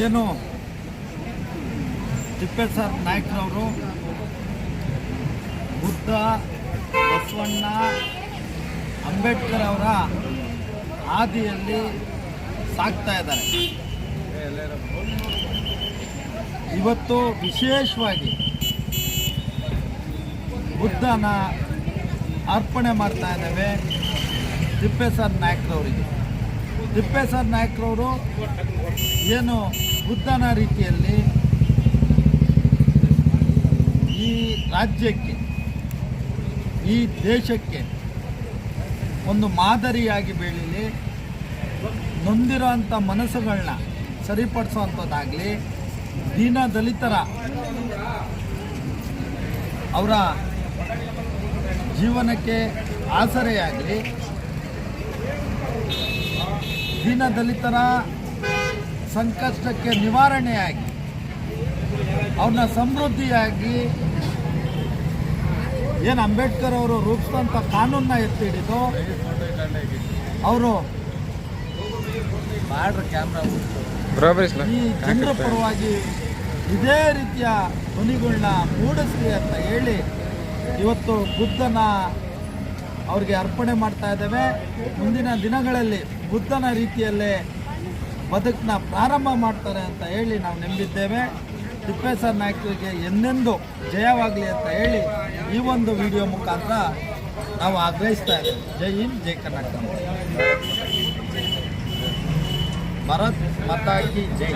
ಏನು ತಿಪ್ಪೇಸ್ವಾಮಿ ನಾಯಕರವರು ಬುದ್ಧ, ಬಸವಣ್ಣ, ಅಂಬೇಡ್ಕರ್ ಅವರ ಹಾದಿಯಲ್ಲಿ ಸಾಗ್ತಾ ಇದ್ದಾರೆ. ಇವತ್ತು ವಿಶೇಷವಾಗಿ ಬುದ್ಧನ ಅರ್ಪಣೆ ಮಾಡ್ತಾ ಇದ್ದೇವೆ ತಿಪ್ಪೇಸ್ವಾಮಿ ನಾಯಕರವರಿಗೆ. ತಿಪ್ಪೇಸ್ವಾಮಿ ನಾಯಕರವರು ಏನು ಬುದ್ಧನ ರೀತಿಯಲ್ಲಿ ಈ ರಾಜ್ಯಕ್ಕೆ, ಈ ದೇಶಕ್ಕೆ ಒಂದು ಮಾದರಿಯಾಗಿ ಬೆಳೀಲಿ, ನೊಂದಿರೋಂಥ ಮನಸ್ಸುಗಳನ್ನ ಸರಿಪಡಿಸುವಂಥದ್ದಾಗಲಿ, ದೀನ ದಲಿತರ ಅವರ ಜೀವನಕ್ಕೆ ಆಸರೆಯಾಗಲಿ, ದೀನ ದಲಿತರ ಸಂಕಷ್ಟಕ್ಕೆ ನಿವಾರಣೆಯಾಗಿ ಅವ್ರನ್ನ ಸಮೃದ್ಧಿಯಾಗಿ ಏನು ಅಂಬೇಡ್ಕರ್ ಅವರು ರೂಪಿಸಿದಂಥ ಕಾನೂನನ್ನ ಎತ್ತಿ ಹಿಡಿದು ಅವರು ಈ ಜನರ ಪರವಾಗಿ ಇದೇ ರೀತಿಯ ಧ್ವನಿಗಳನ್ನ ಮೂಡಿಸ್ಲಿ ಅಂತ ಹೇಳಿ ಇವತ್ತು ಬುದ್ಧನ ಅವ್ರಿಗೆ ಅರ್ಪಣೆ ಮಾಡ್ತಾ ಇದ್ದೇವೆ. ಮುಂದಿನ ದಿನಗಳಲ್ಲಿ ಬುದ್ಧನ ರೀತಿಯಲ್ಲೇ ಬದುಕನ್ನ ಪ್ರಾರಂಭ ಮಾಡ್ತಾರೆ ಅಂತ ಹೇಳಿ ನಾವು ನಂಬಿದ್ದೇವೆ. ತಿಪ್ಪೇಸ್ವಾಮಿ ನಾಯಕರಿಗೆ ಎಂದೆಂದು ಜಯವಾಗಲಿ ಅಂತ ಹೇಳಿ ಈ ಒಂದು ವಿಡಿಯೋ ಮುಖಾಂತರ ನಾವು ಆಗ್ರಹಿಸ್ತಾ ಇದ್ದೇವೆ. ಜೈ ಹಿಂದ್, ಜೈ ಕರ್ನಾಟಕ. ಭಾರತ್ ಮಾತಾ ಕಿ ಜೈ.